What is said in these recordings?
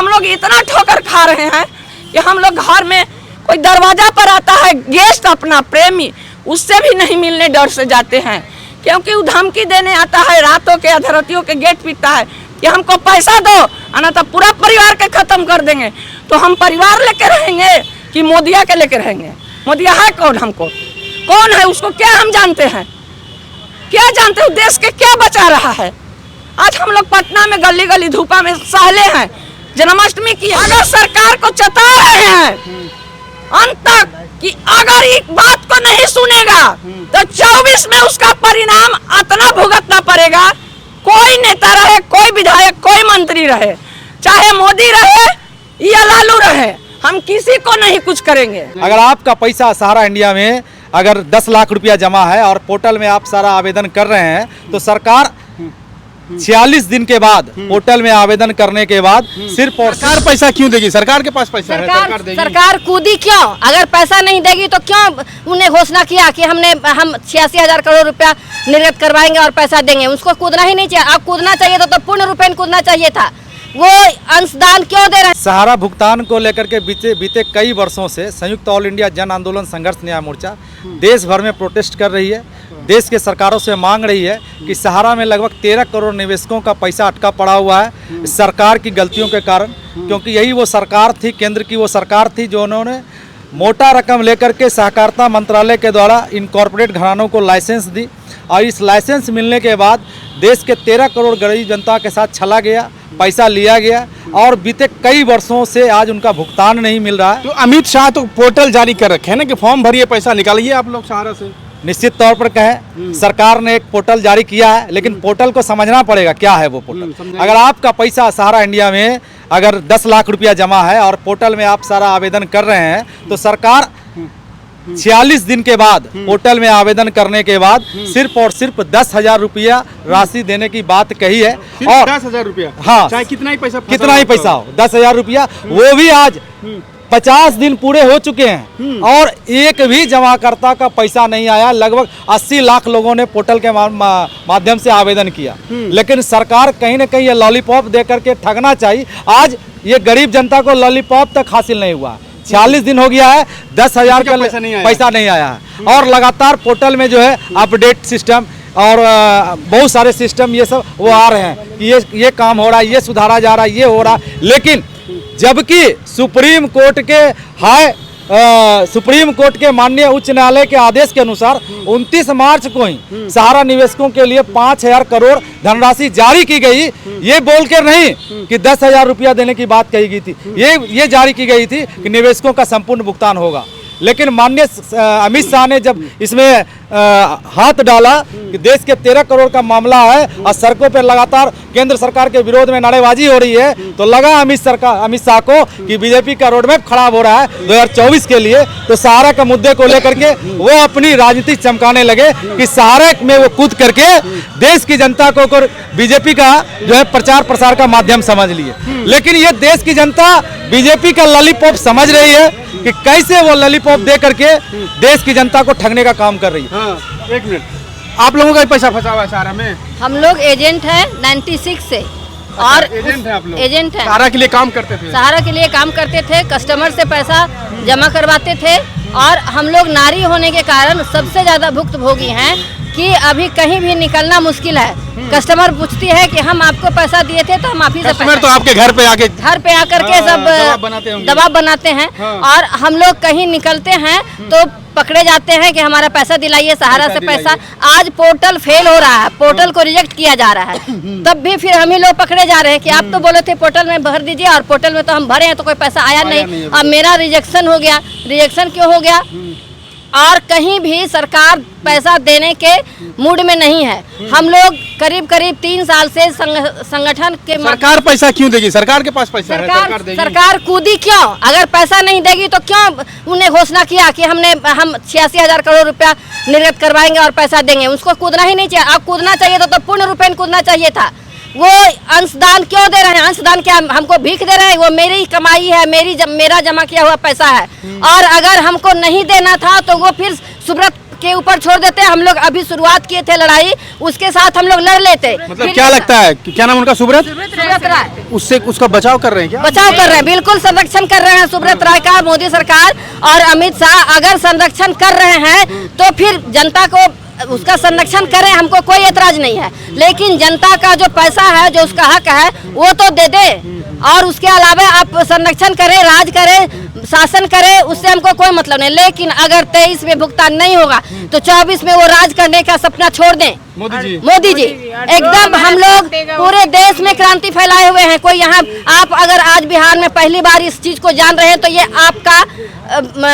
हम लोग इतना ठोकर खा रहे हैं कि हम लोग घर में कोई दरवाजा पर आता है गेस्ट अपना प्रेमी, उससे भी नहीं मिलने डर से जाते हैं, क्योंकि वो धमकी देने आता है, रातों के अधरतियों के गेट पीटता है कि हमको पैसा दो आना तो पूरा परिवार के खत्म कर देंगे। तो हम परिवार लेके रहेंगे कि मोदिया के लेके रहेंगे? मोदिया है कौन? हमको कौन है? उसको क्या हम जानते हैं? क्या जानते हो? देश के क्या बचा रहा है? आज हम लोग पटना में गली गली धूपा में सहले हैं जन्माष्टमी की। अगर सरकार को चेता रहे हैं अंत तक कि अगर एक बात को नहीं सुनेगा तो 24 में उसका परिणाम इतना भुगतना पड़ेगा। कोई नेता रहे, कोई विधायक, कोई मंत्री रहे, चाहे मोदी रहे या लालू रहे, हम किसी को नहीं कुछ करेंगे। अगर आपका पैसा सहारा इंडिया में अगर 10 लाख रुपया जमा है और पोर्टल में आप सारा आवेदन कर रहे हैं तो सरकार 46 दिन के बाद पोर्टल में आवेदन करने के बाद सिर्फ और सरकार पैसा क्यों देगी? सरकार के पास पैसा है, सरकार देगी। सरकार कूदी क्यों? अगर पैसा नहीं देगी तो क्यों उन्हें घोषणा किया कि हम 86,000 करोड़ रुपया निर्गत करवाएंगे और पैसा देंगे? उसको कूदना ही नहीं चाहिए। अब कूदना चाहिए तो पूर्ण रूपेण कूदना चाहिए था। वो अंशदान क्यों दे रहे हैं? सहारा भुगतान को लेकर के बीते कई वर्षों से संयुक्त ऑल इंडिया जन आंदोलन संघर्ष न्याय मोर्चा देश भर में प्रोटेस्ट कर रही है। देश के सरकारों से मांग रही है कि सहारा में लगभग 13 करोड़ निवेशकों का पैसा अटका पड़ा हुआ है सरकार की गलतियों के कारण, क्योंकि यही वो सरकार थी, केंद्र की वो सरकार थी जो उन्होंने मोटा रकम लेकर के सहकारिता मंत्रालय के द्वारा इन कॉरपोरेट घरानों को लाइसेंस दी और इस लाइसेंस मिलने के बाद देश के 13 करोड़ गरीब जनता के साथ छला गया, पैसा लिया गया और बीते कई वर्षों से आज उनका भुगतान नहीं मिल रहा है। तो अमित शाह तो पोर्टल जारी कर रखे हैं ना कि फॉर्म भरिए, पैसा निकालिए आप लोग सहारा से। निश्चित तौर पर कहें सरकार ने एक पोर्टल जारी किया है, लेकिन पोर्टल को समझना पड़ेगा क्या है वो पोर्टल। अगर आपका पैसा सहारा इंडिया में अगर 10 लाख रुपया जमा है और पोर्टल में आप सारा आवेदन कर रहे हैं तो सरकार 46 दिन के बाद पोर्टल में आवेदन करने के बाद सिर्फ और सिर्फ 10,000 रुपया राशि देने की बात कही है। और 10,000 रुपया, हाँ, चाहे कितना ही पैसा हो, 10,000 रुपया, वो भी आज 50 दिन पूरे हो चुके हैं और एक भी जमाकर्ता का पैसा नहीं आया। लगभग 80 लाख लोगों ने पोर्टल के माध्यम से आवेदन किया, लेकिन सरकार कहीं ना कहीं ये लॉलीपॉप दे करके ठगना चाहिए। आज ये गरीब जनता को लॉलीपॉप तक हासिल नहीं हुआ। 46 दिन हो गया है, 10,000 का पैसा नहीं आया है और लगातार पोर्टल में जो है अपडेट सिस्टम और बहुत सारे सिस्टम ये सब वो आ रहे हैं कि ये काम हो रहा है, ये सुधारा जा रहा है, ये हो रहा है, लेकिन जबकि सुप्रीम कोर्ट के माननीय उच्च न्यायालय के आदेश के अनुसार 29 मार्च को ही सहारा निवेशकों के लिए 5,000 करोड़ धनराशि जारी की गई। ये बोल कर नहीं कि 10,000 रुपया देने की बात कही गई थी, ये जारी की गई थी कि निवेशकों का संपूर्ण भुगतान होगा। लेकिन माननीय अमित शाह ने जब इसमें हाथ डाला कि देश के 13 करोड़ का मामला है और सड़कों पर लगातार केंद्र सरकार के विरोध में नारेबाजी हो रही है, तो लगा अमित शाह को कि बीजेपी का रोडमैप खराब हो रहा है 2024 के लिए। तो सहारा के मुद्दे को लेकर के वो अपनी राजनीति चमकाने लगे कि सहारा में वो कूद करके देश की जनता को बीजेपी का जो है प्रचार प्रसार का माध्यम समझ लिए। लेकिन ये देश की जनता बीजेपी का लॉलीपॉप समझ रही है कि कैसे वो लॉलीपॉप दे करके देश की जनता को ठगने का काम कर रही है। हाँ, एक मिनट, आप लोगों का पैसा फंसा हुआ है सहारा में? हम लोग एजेंट हैं 96 से और एजेंट हैं आप लोग? एजेंट हैं, सहारा के लिए काम करते थे। सहारा के लिए काम करते थे, कस्टमर से पैसा जमा करवाते थे और हम लोग नारी होने के कारण सबसे ज्यादा भुक्तभोगी हैं कि अभी कहीं भी निकलना मुश्किल है। कस्टमर पूछती है कि हम आपको पैसा दिए थे तो हम आप ही से पैसा, तो आपके घर पे आकर के सब दबाव बनाते हैं और हम लोग कहीं निकलते हैं तो पकड़े जाते हैं कि हमारा पैसा दिलाइए, सहारा से पैसा। आज पोर्टल फेल हो रहा है, पोर्टल को रिजेक्ट किया जा रहा है, तब भी फिर हम ही लोग पकड़े जा रहे हैं कि आप तो बोले थे पोर्टल में भर दीजिए और पोर्टल में तो हम भरे हैं तो कोई पैसा आया नहीं। अब मेरा रिजेक्शन हो गया। रिजेक्शन क्यों हो गया? और कहीं भी सरकार पैसा देने के मूड में नहीं है। हम लोग करीब 3 साल से संगठन के सरकार पैसा क्यों देगी? सरकार के पास पैसा है, सरकार कूदी क्यों? अगर पैसा नहीं देगी तो क्यों उन्हें घोषणा किया कि हम 86,000 करोड़ रुपया निर्गत करवाएंगे और पैसा देंगे? उसको कूदना ही नहीं चाहिए। अब कूदना चाहिए तो पूर्ण रूपेण कूदना चाहिए था। वो अंशदान क्यों दे रहे हैं? अंशदान क्या हमको भीख दे रहे हैं? वो मेरी कमाई है, मेरा जमा किया हुआ पैसा है और अगर हमको नहीं देना था तो वो फिर सुब्रत के ऊपर छोड़ देते। हम लोग अभी शुरुआत किए थे लड़ाई, उसके साथ हम लोग लड़ लेते। मतलब क्या लगता है कि क्या नाम उनका, सुब्रत सुब्रत राय, उससे उसका बचाव कर रहे हैं क्या? बचाव कर रहे हैं, बिल्कुल संरक्षण कर रहे हैं सुब्रत राय का मोदी सरकार और अमित शाह। अगर संरक्षण कर रहे हैं तो फिर जनता को उसका संरक्षण करें, हमको कोई एतराज नहीं है, लेकिन जनता का जो पैसा है, जो उसका हक है, वो तो दे दे। और उसके अलावा आप संरक्षण करें, राज करें, शासन करें, उससे हमको कोई मतलब नहीं। लेकिन अगर 23 में भुगतान नहीं होगा तो 24 में वो राज करने का सपना छोड़ दें। मोदी जी एकदम हम लोग पूरे देश में क्रांति फैलाए हुए हैं। कोई यहाँ आप अगर आज बिहार में पहली बार इस चीज को जान रहे हैं तो ये आपका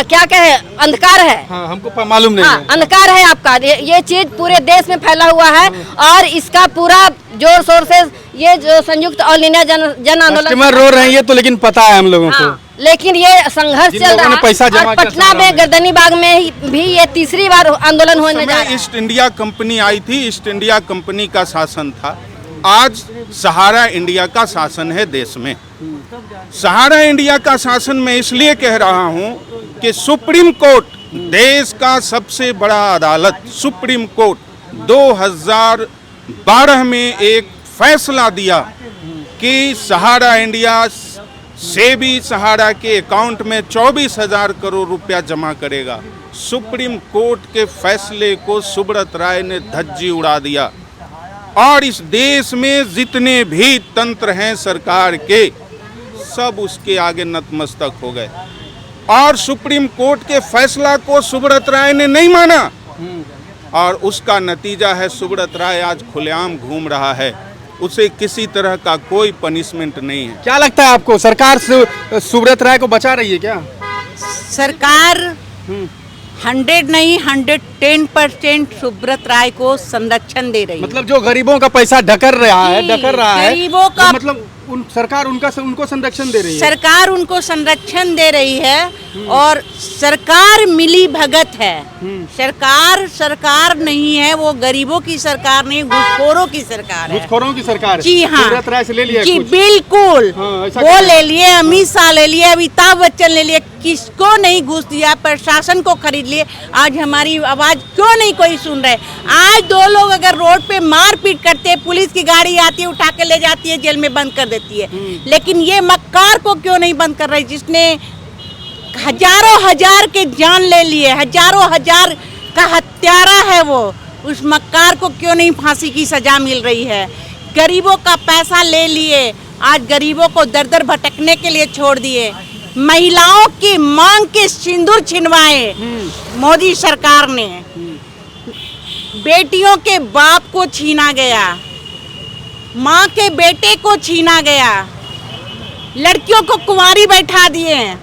क्या कहे अंधकार है। हाँ, हमको मालूम नहीं है। अंधकार है आपका। ये चीज पूरे देश में फैला हुआ है और इसका पूरा जोर शोर से ये जो संयुक्त ऑल इंडिया जन आंदोलन रो रहे हैं ये तो, लेकिन पता है हम लोगों को। लेकिन ये संघर्ष चल रहा है। पैसा जमा और पटना में गर्दनी बाग में भी ये तीसरी बार आंदोलन होने जा रहा है। ईस्ट इंडिया कंपनी आई थी, ईस्ट इंडिया कंपनी का शासन था। आज सहारा इंडिया का शासन है देश में। सहारा इंडिया का शासन मैं इसलिए कह रहा हूं कि सुप्रीम कोर्ट, देश का सबसे बड़ा अदालत सुप्रीम कोर्ट 2012 में एक फैसला दिया कि सहारा इंडिया से भी सहारा के अकाउंट में 24,000 करोड़ रुपया जमा करेगा। सुप्रीम कोर्ट के फैसले को सुब्रत राय ने धज्जी उड़ा दिया और इस देश में जितने भी तंत्र हैं सरकार के, सब उसके आगे नतमस्तक हो गए और सुप्रीम कोर्ट के फैसला को सुब्रत राय ने नहीं माना और उसका नतीजा है सुब्रत राय आज खुलेआम घूम रहा है। उसे किसी तरह का कोई पनिशमेंट नहीं है। क्या लगता है आपको, सरकार सुब्रत राय को बचा रही है क्या? सरकार 100 नहीं 110% सुब्रत राय को संरक्षण दे रही है। मतलब जो गरीबों का पैसा ढकर रहा है गरीबों का मतलब सरकार उनको संरक्षण दे रही है। सरकार उनको संरक्षण दे रही है और सरकार मिली भगत है। सरकार नहीं है, वो गरीबों की सरकार नहीं, घुसखोरों की सरकार है। घुसखोरों की सरकार। जी हाँ, सुब्रत राय से ले लिया जी कुछ? बिल्कुल। हाँ, वो ले लिए, अमित शाह ले लिए, अमिताभ बच्चन ले लिए, किसको नहीं घुस दिया, प्रशासन को खरीद लिए। आज हमारी आवाज क्यों नहीं कोई सुन रहे? आज 2 लोग अगर रोड पे मारपीट करते, पुलिस की गाड़ी आती है, उठा के ले जाती है, जेल में बंद कर देती है। लेकिन ये मक्कार को क्यों नहीं बंद कर रही, जिसने हजारों हजार के जान ले लिए, हजारों हजार का हत्यारा है वो? उस मक्कार को क्यों नहीं फांसी की सजा मिल रही है? गरीबों का पैसा ले लिए, आज गरीबों को दर दर भटकने के लिए छोड़ दिए। महिलाओं की मांग के सिंदूर छिनवाए मोदी सरकार ने। बेटियों के बाप को छीना गया, माँ के बेटे को छीना गया, लड़कियों को कुंवारी बैठा दिए।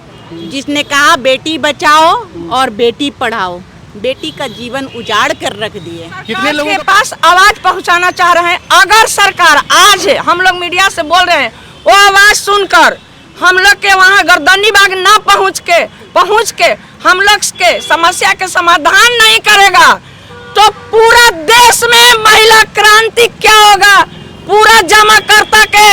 जिसने कहा बेटी बचाओ और बेटी पढ़ाओ, बेटी का जीवन उजाड़ कर रख दिए। कितने लोगों के पास आवाज पहुंचाना चाह रहे हैं। अगर सरकार आज हम लोग मीडिया से बोल रहे हैं, वो आवाज सुनकर हम लोग के वहाँ गर्दनी बाग ना पहुँच के हम लोग के समस्या के समाधान नहीं करेगा तो पूरा देश में महिला क्रांति क्या होगा? पूरा जमाकर्ता के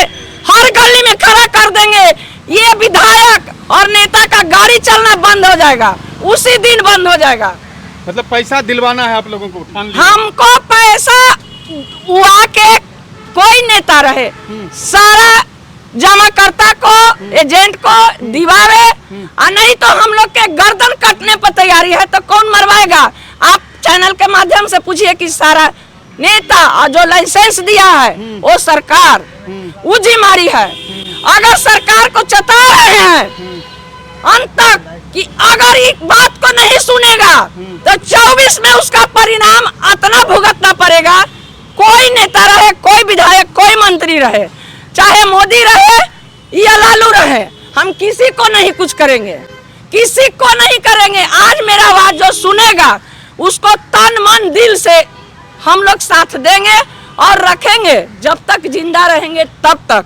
हर गली में खड़ा कर देंगे। ये विधायक और नेता का गाड़ी चलना बंद हो जाएगा, उसी दिन बंद हो जाएगा। मतलब पैसा दिलवाना है आप लोगों को? हमको पैसा हुआ के कोई नेता रहे, सारा जमाकर्ता को, एजेंट को दिवावे, और नहीं तो हम लोग के गर्दन कटने पर तैयारी है। तो कौन मरवाएगा? आप चैनल के माध्यम से पूछिए कि सारा नेता और जो लाइसेंस दिया है वो सरकार उजिमारी है। अगर सरकार को चता रहे हैं अंत तक कि अगर एक बात को नहीं सुनेगा तो 24 में उसका परिणाम इतना भुगतना पड़ेगा। कोई नेता रहे, कोई विधायक, कोई मंत्री रहे, चाहे मोदी रहे या लालू रहे, हम किसी को नहीं कुछ करेंगे, किसी को नहीं करेंगे। आज मेरा आवाज जो सुनेगा उसको तन मन दिल से हम लोग साथ देंगे और रखेंगे जब तक जिंदा रहेंगे तब तक।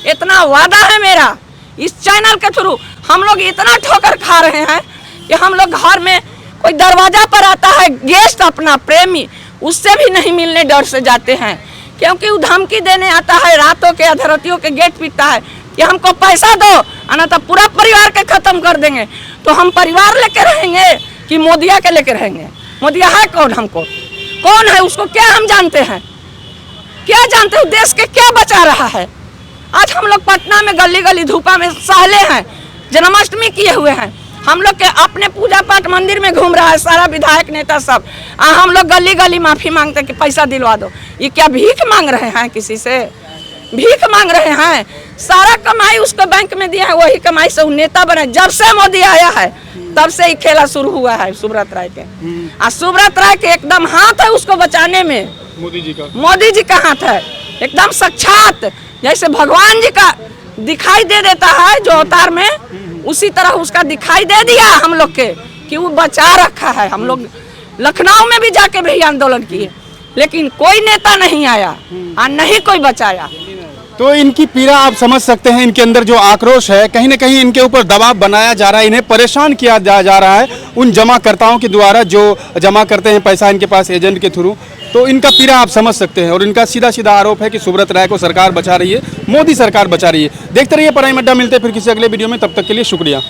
इतना वादा है मेरा। इस चैनल के थ्रू हम लोग इतना ठोकर खा रहे हैं कि हम लोग घर में कोई दरवाजा पर आता है गेस्ट अपना प्रेमी, उससे भी नहीं मिलने डर से जाते हैं, क्योंकि वो धमकी देने आता है, रातों के अधरतियों के गेट पीटता है कि हमको पैसा दो आना तो पूरा परिवार के खत्म कर देंगे। तो हम परिवार लेके रहेंगे कि मोदिया के लेके रहेंगे? मोदी है कौन हमको? कौन है उसको क्या हम जानते हैं? क्या जानते हो देश के क्या बचा रहा है? आज हम लोग पटना में गली गली धूपा में सहले हैं, जन्माष्टमी किए हुए हैं। हम लोग के अपने पूजा पाठ मंदिर में घूम रहा है सारा विधायक नेता सब। हम लोग गली गली माफी मांगते कि पैसा दिलवा दो। ये क्या भीख मांग रहे हैं? किसी से भीख मांग रहे हैं? सारा कमाई उसको बैंक में दिया है, वही कमाई से वो नेता बने। जब से मोदी आया है तब से ही खेला शुरू हुआ है सुब्रत राय के। सुब्रत राय के एकदम हाथ है उसको बचाने में, मोदी जी का। मोदी जी का हाथ है एकदम साक्षात। जैसे भगवान जी का दिखाई दे देता है जो अवतार में, उसी तरह उसका दिखाई दे दिया हम लोग के कि वो बचा रखा है। हम लोग लखनऊ में भी जाके भी आंदोलन किए, लेकिन कोई नेता नहीं आया और नहीं कोई बचाया। तो इनकी पीड़ा आप समझ सकते हैं, इनके अंदर जो आक्रोश है, कहीं ना कहीं इनके ऊपर दबाव बनाया जा रहा है, इन्हें परेशान किया जा रहा है उन जमाकर्ताओं के द्वारा जो जमा करते हैं पैसा इनके पास एजेंट के थ्रू। तो इनका पीड़ा आप समझ सकते हैं और इनका सीधा सीधा आरोप है कि सुब्रत राय को सरकार बचा रही है, मोदी सरकार बचा रही है। देखते रहिए प्राइम अड्डा, मिलते हैं फिर किसी अगले वीडियो में, तब तक के लिए शुक्रिया।